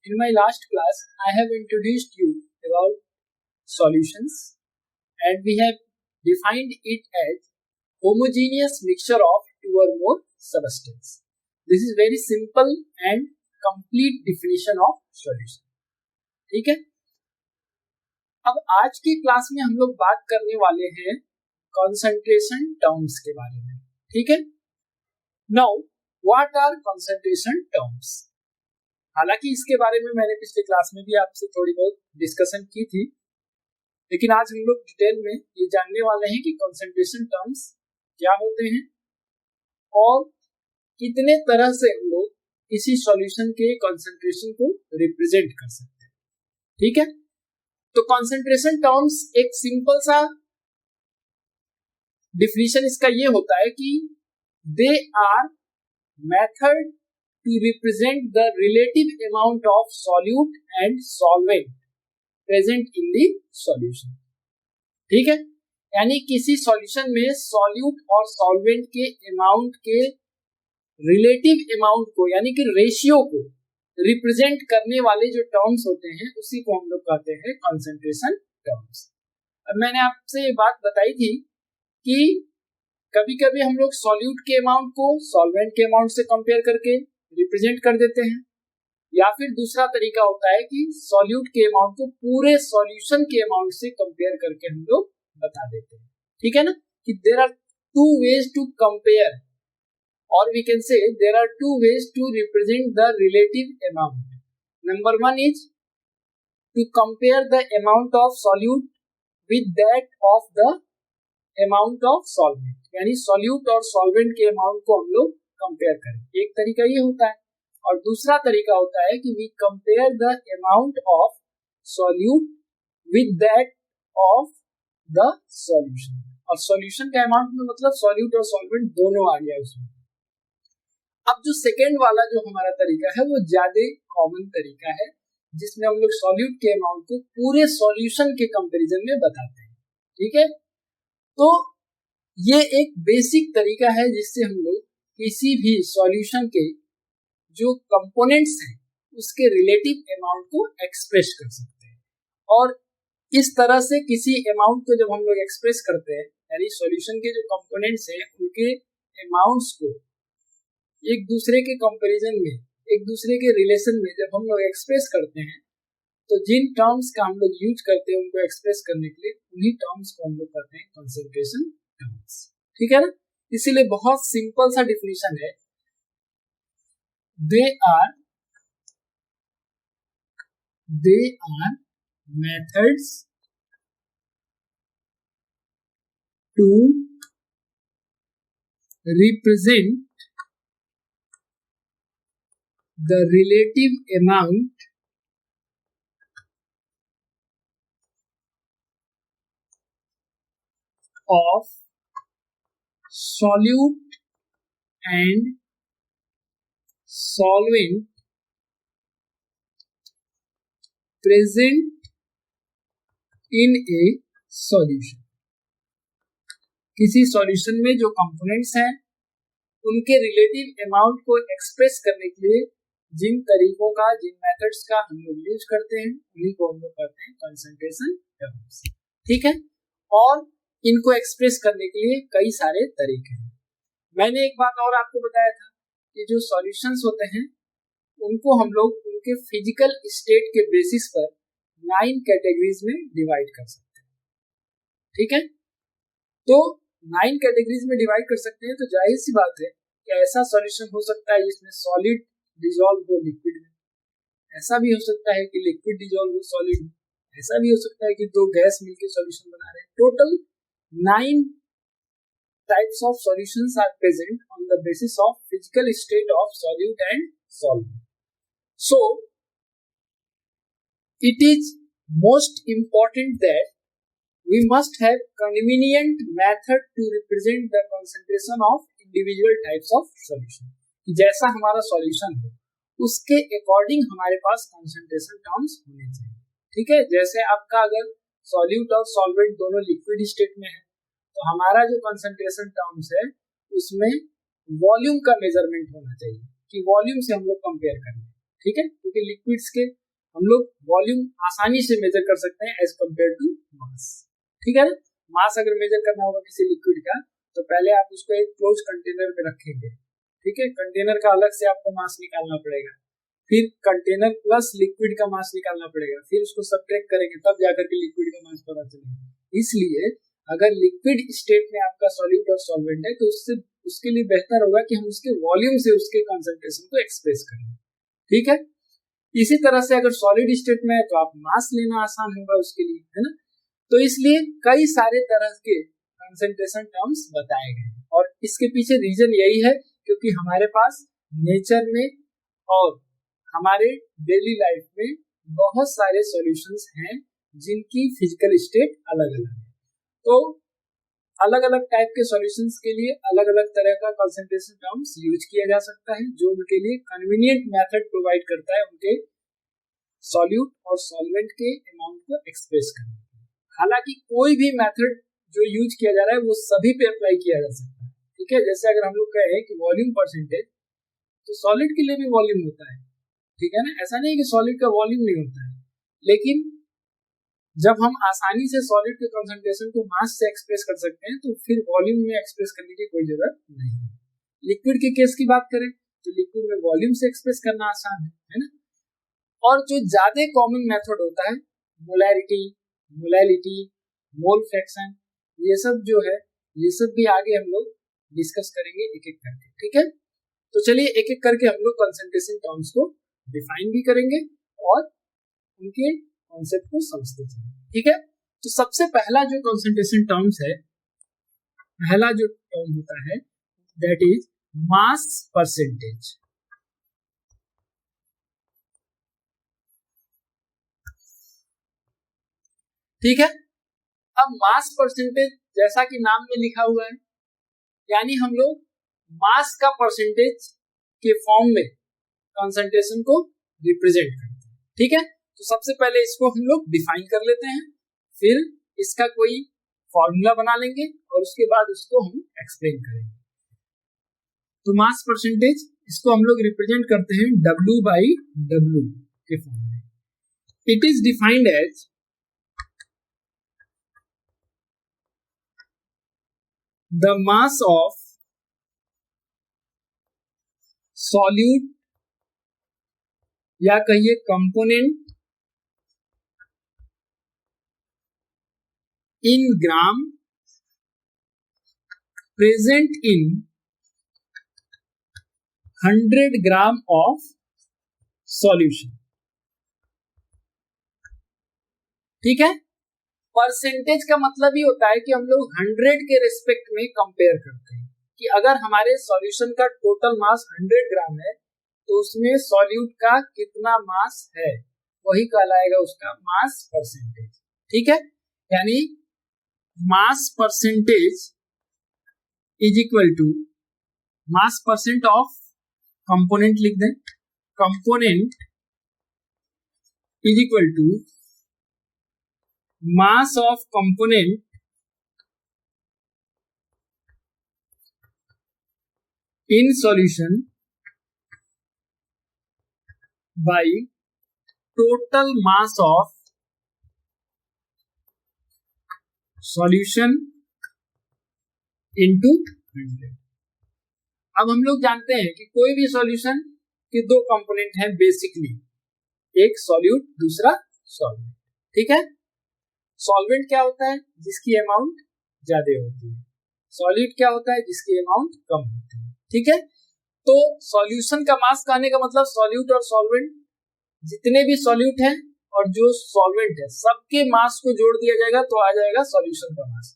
In my last class, I have introduced you about solutions and we have defined it as homogeneous mixture of two or more substances. This is very simple and complete definition of solution. ठीक है, अब आज की class में हम लोग बात करने वाले हैं concentration terms के बारे में. ठीक है, now what are concentration terms? हालांकि इसके बारे में मैंने पिछले क्लास में भी आपसे थोड़ी बहुत डिस्कशन की थी, लेकिन आज हम लोग डिटेल में ये जानने वाले हैं कि कंसंट्रेशन टर्म्स क्या होते हैं और कितने तरह से हम लोग किसी सॉल्यूशन के कंसंट्रेशन को रिप्रेजेंट कर सकते हैं. ठीक है, तो कंसंट्रेशन टर्म्स एक सिंपल सा डिफिनीशन इसका ये होता है कि they are method to represent the relative amount of solute and solvent present in the solution. ठीक है, यानी किसी सॉल्यूशन में सॉल्यूट और सॉल्वेंट के अमाउंट के रिलेटिव अमाउंट को यानी कि रेशियो को रिप्रेजेंट करने वाले जो टर्म्स होते हैं उसी को हम लोग कहते हैं कंसंट्रेशन टर्म्स. अब मैंने आपसे ये बात बताई थी कि कभी कभी हम लोग सॉल्यूट के अमाउंट को सॉल्वेंट के अमाउंट से कंपेयर करके रिप्रेजेंट कर देते हैं, या फिर दूसरा तरीका होता है कि सॉल्यूट के अमाउंट को पूरे सॉल्यूशन के अमाउंट से कंपेयर करके हम लोग बता देते हैं. ठीक है ना, कि there are two ways to compare और we can say there are two ways to represent the relative amount. Number one is to compare the amount of solute with that of the amount of solvent, यानी solute और solvent के amount को हम लोग compare करें. एक तरीका ये होता है, और दूसरा तरीका होता है कि we compare the amount of solute with that of the solution. और सॉल्यूशन का अमाउंट में मतलब सॉल्यूट और सॉल्वेंट दोनों आ गया उसमें. अब जो सेकेंड वाला जो हमारा तरीका है वो ज्यादा कॉमन तरीका है, जिसमें हम लोग सॉल्यूट के अमाउंट को पूरे सॉल्यूशन के कंपैरिजन में बताते हैं. ठीक है, तो ये एक बेसिक तरीका है जिससे हम लोग किसी भी सॉल्यूशन के जो कंपोनेंट्स हैं उसके रिलेटिव अमाउंट को एक्सप्रेस कर सकते हैं. और इस तरह से किसी अमाउंट को जब हम लोग एक्सप्रेस करते हैं, यानी सॉल्यूशन के जो कंपोनेंट्स हैं उनके अमाउंट्स को एक दूसरे के कंपैरिजन में, एक दूसरे के रिलेशन में जब हम लोग एक्सप्रेस करते हैं, तो जिन टर्म्स का हम लोग यूज करते हैं उनको एक्सप्रेस करने के लिए उन्हीं टर्म्स को हम लोग करते हैं कंसंट्रेशन टर्म्स. ठीक है ना, इसीलिए बहुत सिंपल सा डिफिनीशन है. They are methods to represent the relative amount of solute and solvent present in a solution. किसी सॉल्यूशन में जो कंपोनेंट्स हैं उनके रिलेटिव अमाउंट को एक्सप्रेस करने के लिए जिन तरीकों का, जिन मेथड्स का हम लोग यूज करते हैं उन्हीं को हम लोग करते हैं कंसंट्रेशन टर्म्स. ठीक है, और इनको एक्सप्रेस करने के लिए कई सारे तरीके हैं. मैंने एक बात और आपको बताया था कि जो सॉल्यूशंस होते हैं उनको हम लोग उनके फिजिकल स्टेट के बेसिस पर 9 कैटेगरीज में डिवाइड कर सकते हैं. ठीक है, तो 9 कैटेगरीज में डिवाइड कर सकते हैं, तो जाहिर सी बात है कि ऐसा सॉल्यूशन हो सकता है जिसमें सॉलिड डिसॉल्व हो लिक्विड में, ऐसा भी हो सकता है कि लिक्विड डिसॉल्व हो सॉलिड में, ऐसा भी हो सकता है कि दो गैस मिलकर सॉल्यूशन बना रहे हैं. Total 9 types of solutions are present on the basis of physical state of solute and solvent. So, it is most important that we must have convenient method to represent the concentration of individual types of solution. जैसा हमारा solution हो उसके according हमारे पास concentration terms होने चाहिए. ठीक है, जैसे आपका अगर solute और solvent दोनों liquid state में है तो हमारा जो कंसंट्रेशन टर्म्स है उसमें वॉल्यूम का मेजरमेंट होना चाहिए कि वॉल्यूम से हम लोग कंपेयर करें. ठीक है, क्योंकि लिक्विड्स के हम लोग वॉल्यूम आसानी से मेजर कर सकते हैं एज कम्पेयर टू मास, ठीक है ना। मास अगर मेजर करना होगा किसी लिक्विड का तो पहले आप उसको एक क्लोज कंटेनर में रखेंगे, ठीक है, कंटेनर का अलग से आपको मास निकालना पड़ेगा, फिर कंटेनर प्लस लिक्विड का मास निकालना पड़ेगा, फिर उसको सब्ट्रैक्ट करेंगे तब जाकर के लिक्विड का मास पता चलेगा। इसलिए अगर लिक्विड स्टेट में आपका सॉल्यूट और सॉल्वेंट है तो उसके लिए बेहतर होगा कि हम उसके वॉल्यूम से उसके कंसंट्रेशन को एक्सप्रेस करें, ठीक है। इसी तरह से अगर सॉलिड स्टेट में है तो आप मास लेना आसान होगा उसके लिए, है ना। तो इसलिए कई सारे तरह के कंसंट्रेशन टर्म्स बताए गए हैं और इसके पीछे रीजन यही है क्योंकि हमारे पास नेचर में और हमारे डेली लाइफ में बहुत सारे सॉल्यूशंस हैं जिनकी फिजिकल स्टेट अलग अलग है। तो अलग अलग टाइप के सॉल्यूशंस के लिए अलग अलग तरह का कंसंट्रेशन टर्म्स यूज किया जा सकता है जो उनके लिए कन्वीनियंट मेथड प्रोवाइड करता है उनके सॉल्यूट और सॉल्वेंट के अमाउंट को एक्सप्रेस करने के लिए। हालांकि कोई भी मेथड जो यूज किया जा रहा है वो सभी पे अप्लाई किया जा सकता है, ठीक है। जैसे अगर हम लोग कहें कि वॉल्यूम परसेंटेज तो सॉलिड के लिए भी वॉल्यूम होता है, ठीक है ना। ऐसा नहीं कि सॉलिड का वॉल्यूम नहीं होता है, लेकिन जब हम आसानी से सॉलिड के कंसंट्रेशन को मास से एक्सप्रेस कर सकते हैं तो फिर वॉल्यूम में एक्सप्रेस करने की कोई जरूरत नहीं है। लिक्विड के केस की बात करें तो लिक्विड में वॉल्यूम से एक्सप्रेस करना आसान है ना। और जो ज्यादा कॉमन मेथड होता है मोलैरिटी, मोलैलिटी, मोल फ्रैक्शन, ये सब जो है ये सब भी आगे हम लोग डिस्कस करेंगे एक एक करके, ठीक है। तो चलिए एक एक करके हम लोग कंसंट्रेशन टर्म्स को डिफाइन भी करेंगे और उनके कॉन्सेप्ट को समझते चलेंगे, ठीक है। तो सबसे पहला जो कंसंट्रेशन टर्म्स है, पहला जो टर्म होता है दैट इज मास परसेंटेज, ठीक है। अब मास परसेंटेज जैसा कि नाम में लिखा हुआ है यानी हम लोग मास का परसेंटेज के फॉर्म में कंसंट्रेशन को रिप्रेजेंट करते हैं, ठीक है। तो सबसे पहले इसको हम लोग डिफाइन कर लेते हैं, फिर इसका कोई फॉर्मूला बना लेंगे और उसके बाद उसको हम एक्सप्लेन करेंगे। तो मास परसेंटेज इसको हम लोग रिप्रेजेंट करते हैं W/W के फॉर्म में। It is defined as the mass of solute या कहिए component in gram present in 100 gram of solution, ठीक है। परसेंटेज का मतलब ही होता है कि हम लोग 100 के रिस्पेक्ट में कंपेयर करते हैं कि अगर हमारे सॉल्यूशन का टोटल मास 100 ग्राम है तो उसमें सॉल्यूट का कितना मास है वही कहलाएगा उसका मास परसेंटेज, ठीक है। यानी mass percentage is equal to mass percent of component, लिख दें component is equal to mass of component in solution by total mass of solution into 100। अब हम लोग जानते हैं कि कोई भी सॉल्यूशन के दो कंपोनेंट हैं बेसिकली, एक सॉल्यूट दूसरा सॉल्वेंट, ठीक है। सॉल्वेंट क्या होता है जिसकी अमाउंट ज्यादा होती है, सॉल्यूट क्या होता है जिसकी अमाउंट कम होती है, ठीक है। तो सॉल्यूशन का मास कहने का मतलब सॉल्यूट और सॉल्वेंट जितने भी सॉल्यूट हैं और जो सॉल्वेंट है सबके मास को जोड़ दिया जाएगा तो आ जाएगा सॉल्यूशन का मास,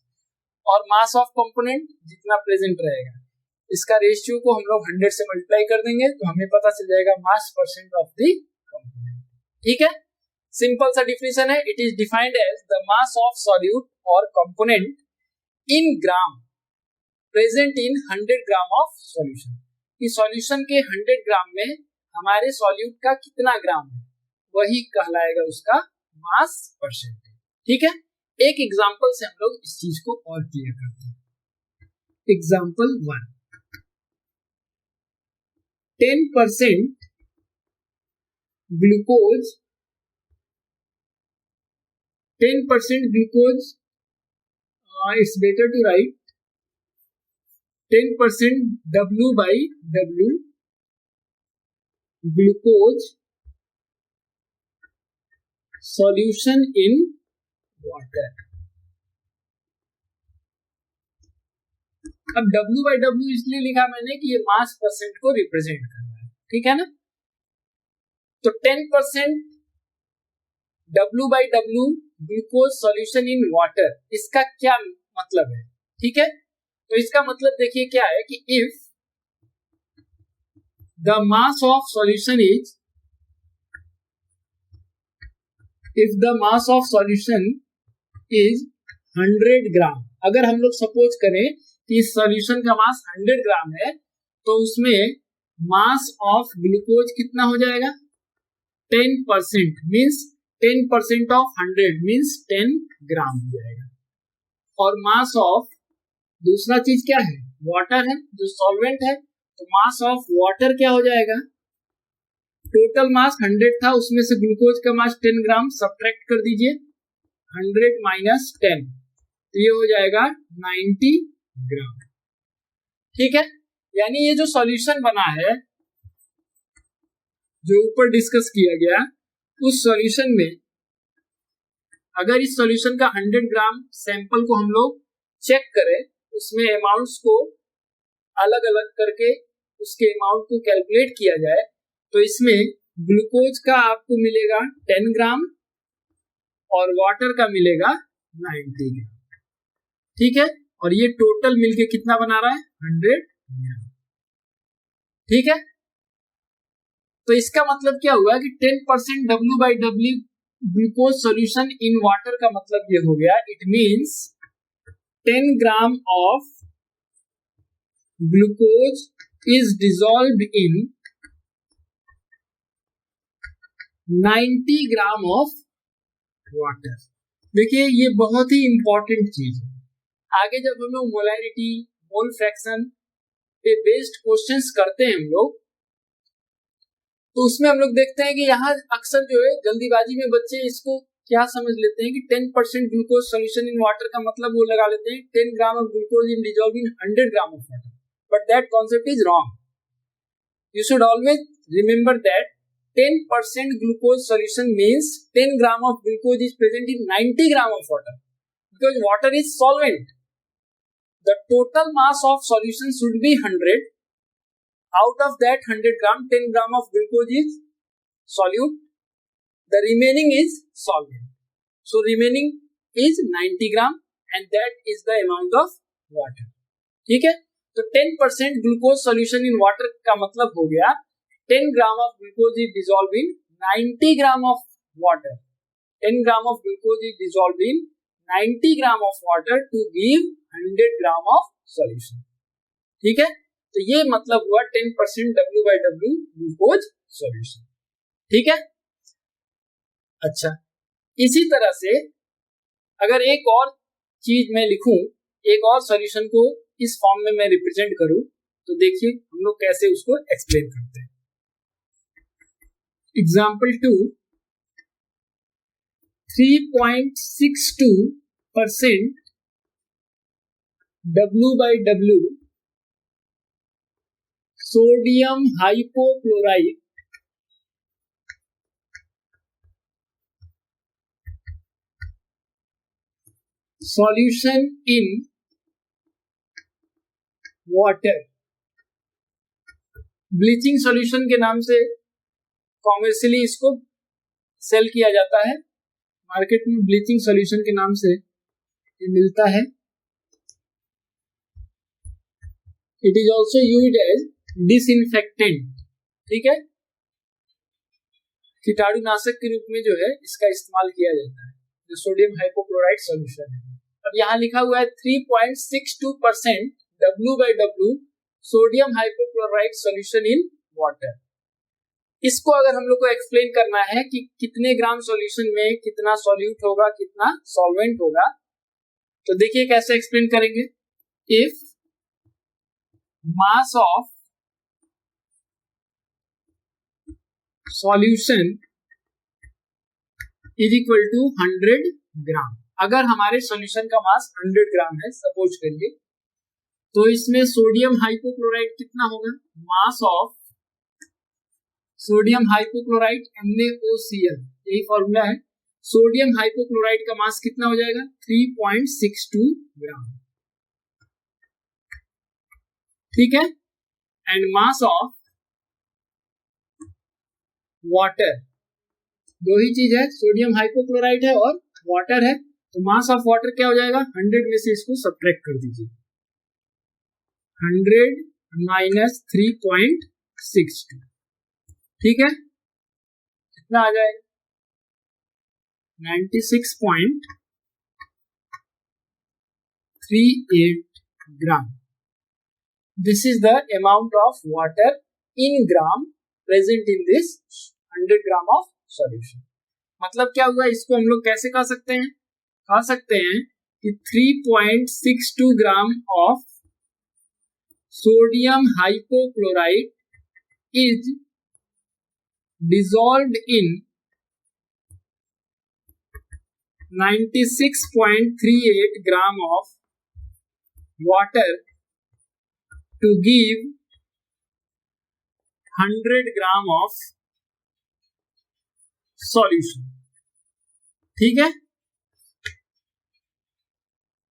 और मास ऑफ कंपोनेंट जितना प्रेजेंट रहेगा इसका रेशियो को हम लोग 100 से मल्टीप्लाई कर देंगे तो हमें पता चल जाएगा mass percent of the component, ठीक है। सिंपल सा डिफिनेशन है, it is defined as the mass of solute और component in gram present in 100 gram of solution. इस सॉल्यूशन के 100 ग्राम में हमारे सॉल्यूट का कितना ग्राम है वही कहलाएगा उसका मास परसेंटेज, ठीक है। एक एग्जांपल से हम लोग इस चीज को और क्लियर करते हैं। Example 1, 10% glucose 10% glucose, it's better to write 10% W by W glucose solution in water. अब W by W इसलिए लिखा मैंने कि ये मास परसेंट को रिप्रेजेंट कर रहा है, ठीक है ना। तो 10% W by W glucose solution in water, इसका क्या मतलब है, ठीक है। तो इसका मतलब देखिए क्या है कि if the mass of solution is 100 gram, अगर हम लोग सपोज करें कि इस सॉल्यूशन का मास 100 ग्राम है, तो उसमें मास ऑफ ग्लूकोज कितना हो जाएगा, 10%, मीन्स 10% ऑफ 100 मीन्स 10 ग्राम हो जाएगा। और मास ऑफ दूसरा चीज क्या है, वाटर है जो सॉल्वेंट है, तो मास ऑफ वाटर क्या हो जाएगा, टोटल मास 100 था, उसमें से ग्लूकोज का मास 10 ग्राम, सब्ट्रैक्ट कर दीजिए 100 माइनस 10, तो ये हो जाएगा 90 ग्राम, ठीक है। यानी ये जो सॉल्यूशन बना है जो ऊपर डिस्कस किया गया, उस सॉल्यूशन में अगर इस सॉल्यूशन का 100 ग्राम सैंपल को हम लोग चेक करें, उसमें अमाउंट्स को अलग अलग करके उसके अमाउंट को कैलकुलेट किया जाए, तो इसमें ग्लूकोज का आपको मिलेगा 10 ग्राम और वाटर का मिलेगा 90 ग्राम, ठीक है। और ये टोटल मिलके कितना बना रहा है, 100 ग्राम, ठीक है। तो इसका मतलब क्या हुआ कि 10% W by W glucose solution in water का मतलब ये हो गया, it means 10 gram of glucose is dissolved in 90 gram of water. देखिए ये बहुत ही इंपॉर्टेंट चीज है, आगे जब हम लोग मोलैरिटी, मोल फ्रैक्शन पे बेस्ड क्वेश्चंस करते हैं हम लोग, तो उसमें हम लोग देखते हैं कि यहाँ अक्सर जो है जल्दीबाजी में बच्चे इसको क्या समझ लेते हैं कि 10% ग्लूकोज सॉल्यूशन इन वाटर का मतलब वो लगा लेते हैं 10 gram of glucose in dissolve in 100 gram of water, but that concept is wrong. You should always remember that 10% glucose solution means 10 gram of glucose is present in 90 gram of water, because water is solvent. The total mass of solution should be 100. Out of that 100 gram, 10 gram of glucose is solute. The remaining is solvent. So remaining is 90 gram and that is the amount of water. ठीक है, तो 10% glucose solution in water का मतलब हो गया 10 gram of glucose is dissolved in 90 gram of water. 10 gram of glucose is dissolved in 90 gram of water to give 100 gram of solution. ठीक है, तो ये मतलब हुआ 10% W by W glucose solution, ठीक है। अच्छा, इसी तरह से अगर एक और चीज मैं लिखूं, एक और सॉल्यूशन को इस फॉर्म में मैं रिप्रेजेंट करूं, तो देखिए हम लोग कैसे उसको एक्सप्लेन करते हैं। Example 2, 3.62% W by W sodium hypochloride solution in water, bleaching solution के नाम से कॉमर्शियली इसको सेल किया जाता है, मार्केट में ब्लीचिंग सॉल्यूशन के नाम से ये मिलता है। It is also used as disinfectant, ठीक है, कीटाणुनाशक के रूप में जो है इसका इस्तेमाल किया जाता है, जो सोडियम हाइपोक्लोराइड सॉल्यूशन है। अब यहाँ लिखा हुआ है 3.62% W by W sodium hypochloride solution in water. इसको अगर हम लोग को एक्सप्लेन करना है कि कितने ग्राम सॉल्यूशन में कितना सॉल्यूट होगा, कितना सॉल्वेंट होगा, तो देखिए कैसे एक्सप्लेन करेंगे। If mass of solution is equal to 100 gram. अगर हमारे सॉल्यूशन का मास 100 ग्राम है सपोज करिए, तो इसमें सोडियम हाइपोक्लोराइड कितना होगा, mass of sodium hypochloride NaOCl, यही फॉर्मूला है। सोडियम हाइपोक्लोराइड का मास कितना हो जाएगा 3.62 ग्राम, ठीक है। एंड मास ऑफ वाटर, दो ही चीज है, सोडियम हाइपोक्लोराइड है और वाटर है, तो मास ऑफ वाटर क्या हो जाएगा 100 में से इसको सब्ट्रैक्ट कर दीजिए, 100 माइनस 3.62, ठीक है, कितना आ जाएगा 96.38 gram. This is the amount of water in gram present in this 100 gram of solution. मतलब क्या हुआ, इसको हम लोग कैसे कह सकते हैं, कह सकते हैं कि 3.62 gram of sodium hypochloride is dissolved in 96.38 gram of water to give 100 gram of solution, ठीक है।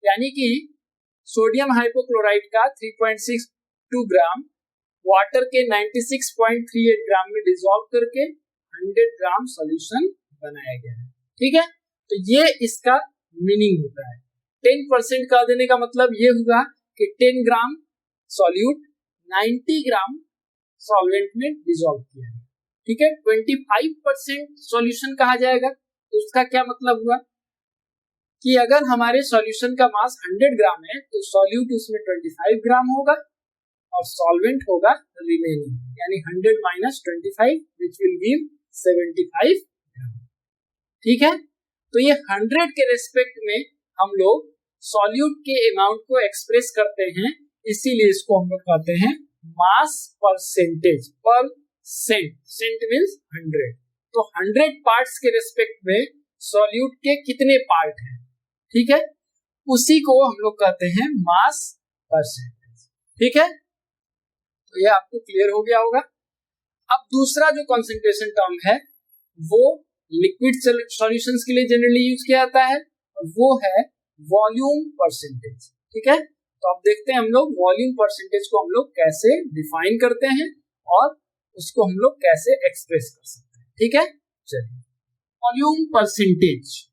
यानी कि सोडियम हाइपोक्लोराइड का 3.62 ग्राम वाटर के 96.38 ग्राम में डिसॉल्व करके 100 ग्राम सॉल्यूशन बनाया गया है, ठीक है। तो ये इसका मीनिंग होता है। 10% कर देने का मतलब ये हुआ कि 10 ग्राम सॉल्यूट 90 ग्राम सॉल्वेंट में डिसॉल्व किया गया, ठीक है। 25% सॉल्यूशन कहा जाएगा, तो उसका क्या मतलब हुआ कि अगर हमारे सॉल्यूशन का मास 100 ग्राम है तो सॉल्यूट उसमें 25 ग्राम होगा और सॉल्वेंट होगा रिमेनिंग, यानी 100 माइनस 25 विच विल गिव 75 ग्राम, ठीक है। तो ये 100 के रेस्पेक्ट में हम लोग सॉल्यूट के अमाउंट को एक्सप्रेस करते हैं, इसीलिए इसको हम लोग कहते हैं मास परसेंटेज पर सेंट, सेंट मींस 100। तो 100 पार्ट्स के रेस्पेक्ट में सॉल्यूट के कितने पार्ट हैं, ठीक है, उसी को हम लोग कहते हैं मास परसेंटेज, ठीक है। तो ये आपको क्लियर हो गया होगा। अब दूसरा जो कंसंट्रेशन टर्म है वो लिक्विड सॉल्यूशंस के लिए जनरली यूज किया जाता है, और वो है वॉल्यूम परसेंटेज, ठीक है। तो अब देखते हैं हम लोग वॉल्यूम परसेंटेज को हम लोग कैसे डिफाइन करते हैं और उसको हम लोग कैसे एक्सप्रेस कर सकते हैं, ठीक है। चलिए वॉल्यूम परसेंटेज,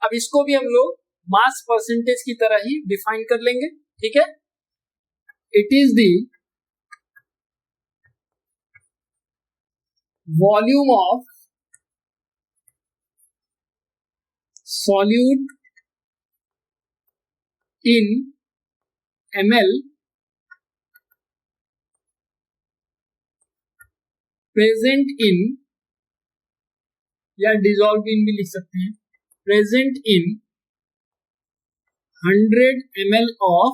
अब इसको भी हम लोग मास परसेंटेज की तरह ही डिफाइन कर लेंगे, ठीक है। It is the volume of solute in ml present in, या dissolved in भी लिख सकते हैं, present in 100 ml of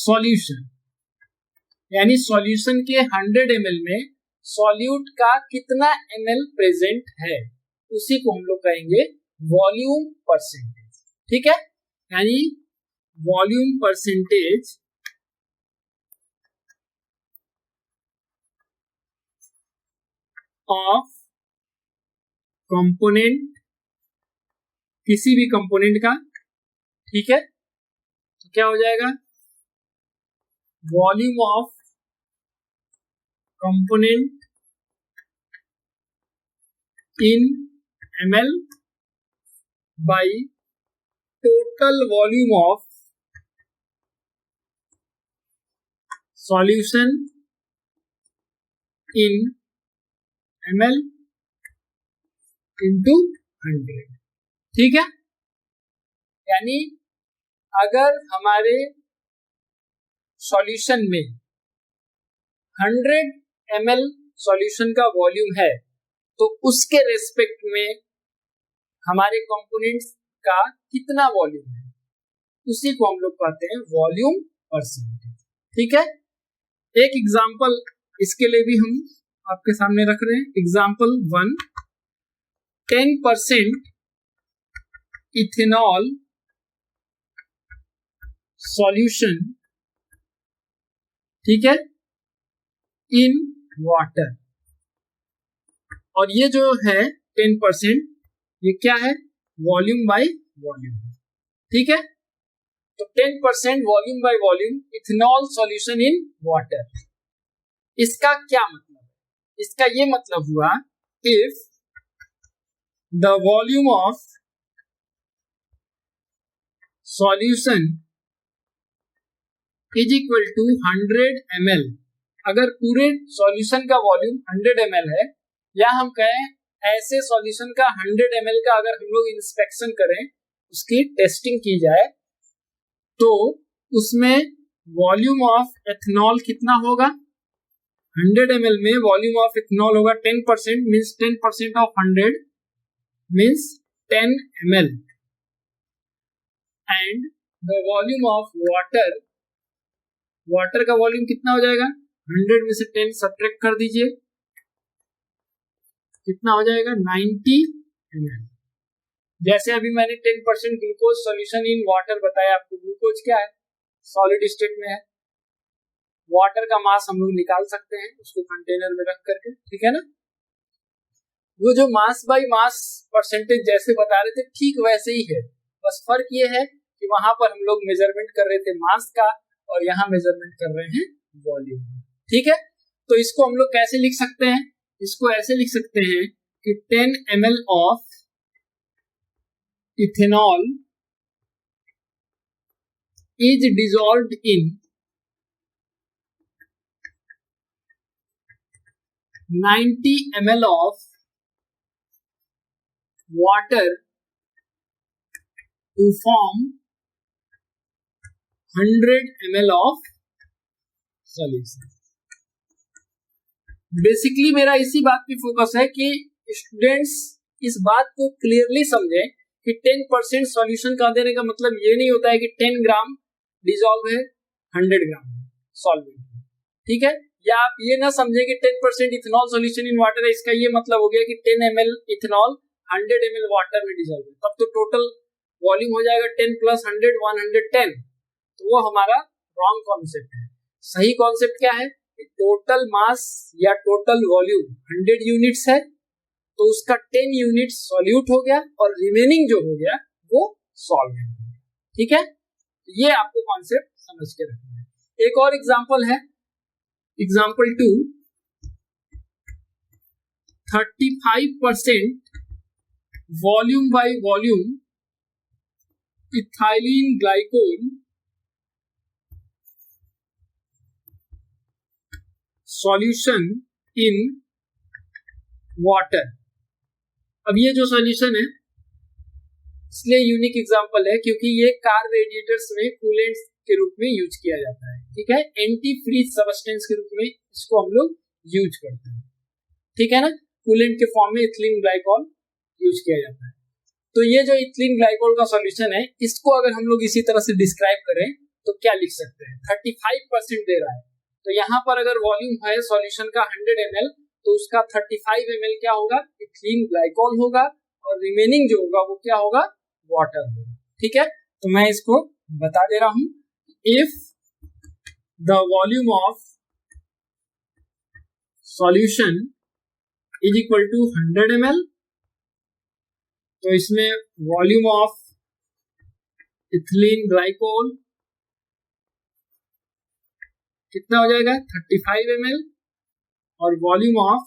solution, यानी सॉल्यूशन के 100 ml में सॉल्यूट का कितना ml प्रेजेंट है, उसी को हम लोग कहेंगे वॉल्यूम परसेंटेज, ठीक है। यानी वॉल्यूम परसेंटेज ऑफ कंपोनेंट, किसी भी कंपोनेंट का, ठीक है। तो क्या हो जाएगा volume of component in ml by total volume of solution in ml into 100, ठीक है। यानी अगर हमारे सॉल्यूशन में 100 ml सॉल्यूशन का वॉल्यूम है तो उसके रेस्पेक्ट में हमारे कंपोनेंट्स का कितना वॉल्यूम है, उसी को हम लोग कहते हैं वॉल्यूम परसेंटेज, ठीक है। एक एग्जांपल इसके लिए भी हम आपके सामने रख रहे हैं। एग्जाम्पल 1, 10% इथेनॉल सॉल्यूशन, ठीक है, इन वाटर। और ये जो है 10%, ये क्या है, वॉल्यूम बाय वॉल्यूम, ठीक है। तो 10% volume by volume ethanol solution in water, इसका क्या मतलब है? इसका ये मतलब हुआ, if the volume of solution is equal to 100 ml, अगर पूरे सॉल्यूशन का वॉल्यूम 100 ml है, या हम कहें ऐसे सॉल्यूशन का 100 ml का अगर हम लोग इंस्पेक्शन करें, उसकी टेस्टिंग की जाए, तो उसमें वॉल्यूम ऑफ एथेनॉल कितना होगा? 100 ml में वॉल्यूम ऑफ इथेनॉल होगा 10%, means 10% of 100 means 10 ml, and the volume of water, water का वॉल्यूम कितना हो जाएगा? 100 में से 10 सब्ट्रैक्ट कर दीजिए, कितना हो जाएगा? 90 ml। जैसे अभी मैंने 10% ग्लूकोज सॉल्यूशन इन वाटर बताया आपको। ग्लूकोज क्या है? सॉलिड स्टेट में है। वाटर का मास हम लोग निकाल सकते हैं उसको कंटेनर में रख करके, ठीक है ना। वो जो मास बाय मास परसेंटेज जैसे बता रहे थे, ठीक वैसे ही है, बस फर्क ये है कि वहां पर हम लोग मेजरमेंट कर रहे थे मास का, और यहाँ मेजरमेंट कर रहे हैं वॉल्यूम, ठीक है। तो इसको हम लोग कैसे लिख सकते हैं? इसको ऐसे लिख सकते हैं कि 10 ml of ethanol is dissolved in 90 ml of water to form 100 ml of solution। Basically मेरा इसी बात पे फोकस है कि स्टूडेंट्स इस बात को क्लियरली समझे कि 10% सॉल्यूशन का देने का मतलब ये नहीं होता है कि 10 ग्राम डिसॉल्व है 100 ग्राम सॉल्वेंट, ठीक है। या आप ये ना समझे कि 10% इथेनॉल सॉल्यूशन इन वाटर है, इसका ये मतलब हो गया कि 10 ml इथेनॉल 100 ml वाटर में डिसॉल्व है, तब तो टोटल वॉल्यूम हो जाएगा 10 + 100 110। तो वो हमारा रॉन्ग कॉन्सेप्ट है। सही कॉन्सेप्ट क्या है? टोटल मास या टोटल वॉल्यूम 100 यूनिट्स है, तो उसका 10 यूनिट सॉल्यूट हो गया और रिमेनिंग जो हो गया वो सॉल्वेंट हो गया, ठीक है। ये आपको कॉन्सेप्ट समझ के रखना है। एक और एग्जांपल है, example 2, 35% volume by volume ethylene glycol solution in water. अब ये जो सॉल्यूशन है, इसलिए यूनिक एग्जांपल है क्योंकि ये कार रेडिएटर्स में कूलेंट के रूप में यूज किया जाता है, ठीक है। एंटी फ्रीज सब्सटेंस के रूप में इसको हम लोग यूज करते हैं, ठीक है ना। कूलेंट के फॉर्म में इथिलीन ग्लाइकोल यूज किया जाता है। तो ये जो इथिलीन ग्लाइकोल का सॉल्यूशन है, इसको अगर हम लोग इसी तरह से डिस्क्राइब करें तो क्या लिख सकते हैं? 35% दे रहा है, तो यहाँ पर अगर वॉल्यूम है सॉल्यूशन का 100 ml, तो उसका 35 ml क्या होगा? इथिलीन ग्लाइकोल होगा, और रिमेनिंग जो होगा वो क्या होगा? वाटर होगा, ठीक है। तो मैं इसको बता दे रहा हूं, if the volume of solution is equal to 100 ml, तो इसमें वॉल्यूम ऑफ इथिलीन ग्लाइकोल कितना हो जाएगा? 35 ml, और वॉल्यूम ऑफ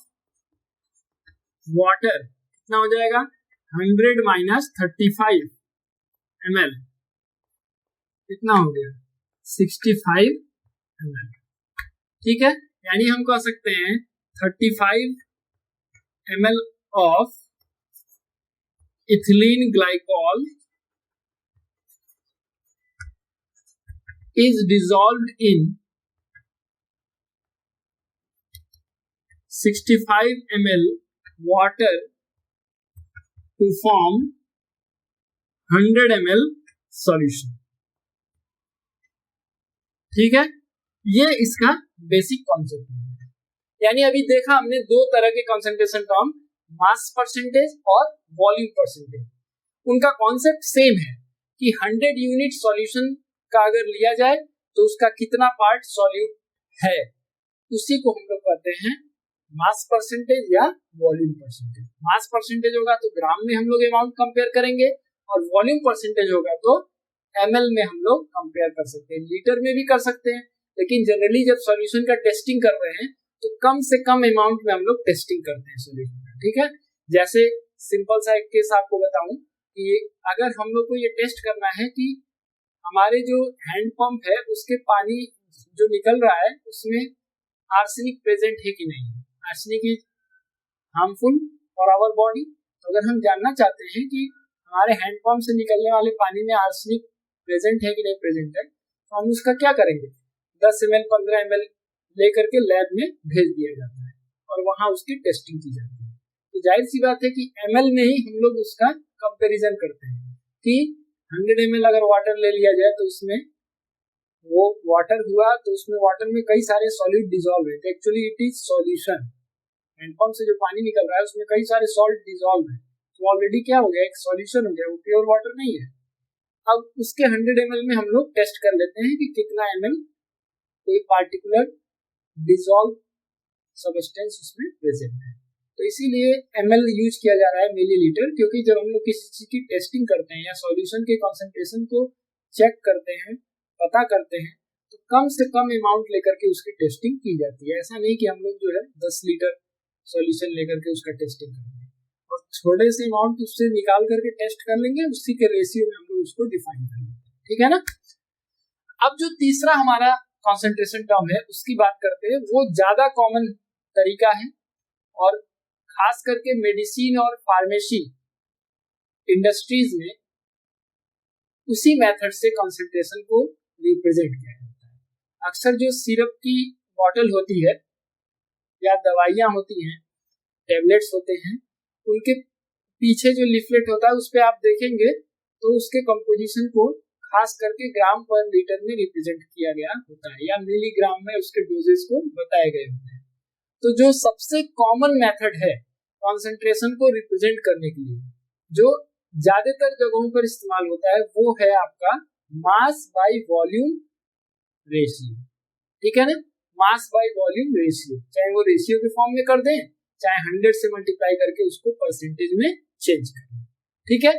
वाटर कितना हो जाएगा? 100 माइनस 35 ml, कितना हो गया? 65 ml, ठीक है। यानी हम कह सकते हैं 35 ml of ethylene glycol is dissolved in 65 ml water to form 100 ml solution, ठीक है। ये इसका बेसिक कॉन्सेप्ट है। यानी अभी देखा हमने दो तरह के कंसंट्रेशन टर्म, मास परसेंटेज और वॉल्यूम परसेंटेज। उनका कॉन्सेप्ट सेम है कि 100 यूनिट सॉल्यूशन का अगर लिया जाए तो उसका कितना पार्ट सॉल्यूट है, उसी को हम लोग कहते हैं मास परसेंटेज या वॉल्यूम परसेंटेज। मास परसेंटेज होगा तो ग्राम में हम लोग अमाउंट कंपेयर करेंगे, और वॉल्यूम परसेंटेज होगा तो ml में हम लोग कंपेयर कर सकते हैं, लीटर में भी कर सकते हैं, लेकिन जनरली जब सॉल्यूशन का टेस्टिंग कर रहे हैं तो कम से कम अमाउंट में हम लोग टेस्टिंग करते हैं सॉल्यूशन का। ठीक है, जैसे सिंपल सा एक केस आपको बताऊं कि अगर हम लोग को ये टेस्ट करना है कि हमारे जो हैंड पंप है उसके पानी जो निकल रहा है उसमें आर्सेनिक प्रेजेंट है कि नहीं। Arsenic is harmful for our body, तो अगर हम जानना चाहते हैं कि हमारे हैंड पंप से निकलने वाले पानी में आर्सेनिक प्रेजेंट है कि नहीं प्रेजेंट है, तो हम उसका क्या करेंगे, 10 ml 15 ml लेकर के लैब में भेज दिया जाता है और वहां उसकी टेस्टिंग की जाती है। तो जाहिर सी बात है कि ml में ही हम लोग उसका कंपैरिजन करते हैं कि 100 ml अगर वाटर ले लिया जाए तो उसमें वो वाटर हुआ तो उसमें वाटर में कई सारे सॉलिड डिसॉल्व है, actually it is solution. Handpump से जो पानी निकल रहा है उसमें कई सारे सॉल्ट डिसॉल्व है, तो ऑलरेडी क्या हो गया, एक सॉल्यूशन हो गया, वो प्योर वाटर नहीं है। अब उसके 100 ml में हम लोग टेस्ट कर लेते हैं कि कितना ml कोई पार्टिकुलर डिसॉल्व सब्सटेंस उसमें प्रेजेंट है। तो इसीलिए ml यूज किया जा रहा है मिलीलीटर, क्योंकि जब हम लोग किसी चीज की टेस्टिंग करते हैं या सॉल्यूशन के कंसंट्रेशन को चेक करते हैं, पता करते हैं, तो कम से कम अमाउंट लेकर के उसकी टेस्टिंग की जाती है। ऐसा नहीं कि हम लोग जो है 10 लीटर सॉल्यूशन लेकर के उसका टेस्टिंग करते हैं और थोड़े से अमाउंट उससे निकाल करके टेस्ट कर लेंगे, उसी के रेशियो में हम लोग उसको डिफाइन कर लेंगे। ठीक है ना। अब जो तीसरा हमारा कंसंट्रेशन टर्म है उसकी बात करते हैं, वो ज्यादा कॉमन तरीका है और खास करके मेडिसिन और फार्मेसी इंडस्ट्रीज में उसी मेथड से कंसंट्रेशन को रिप्रेजेंट किया जाता है। अक्सर जो सिरप की बॉटल होती है या दवाइयां होती हैं, टेबलेट्स होते हैं, उनके पीछे जो लिफलेट होता है उस पे आप देखेंगे तो उसके कंपोजिशन को खास करके ग्राम पर लीटर में रिप्रेजेंट किया गया होता है या मिलीग्राम में उसके डोजेस को बताए गए होते हैं। तो जो सबसे कॉमन मेथड है कंसंट्रेशन को रिप्रेजेंट करने के लिए, जो ज्यादातर जगहों पर इस्तेमाल होता है, वो है आपका मास बाय वॉल्यूम रेशियो। ठीक है ना, मास बाय वॉल्यूम रेशियो, चाहे वो रेशियो के फॉर्म में कर दें, चाहे 100 से मल्टीप्लाई करके उसको परसेंटेज में चेंज कर दें। ठीक है,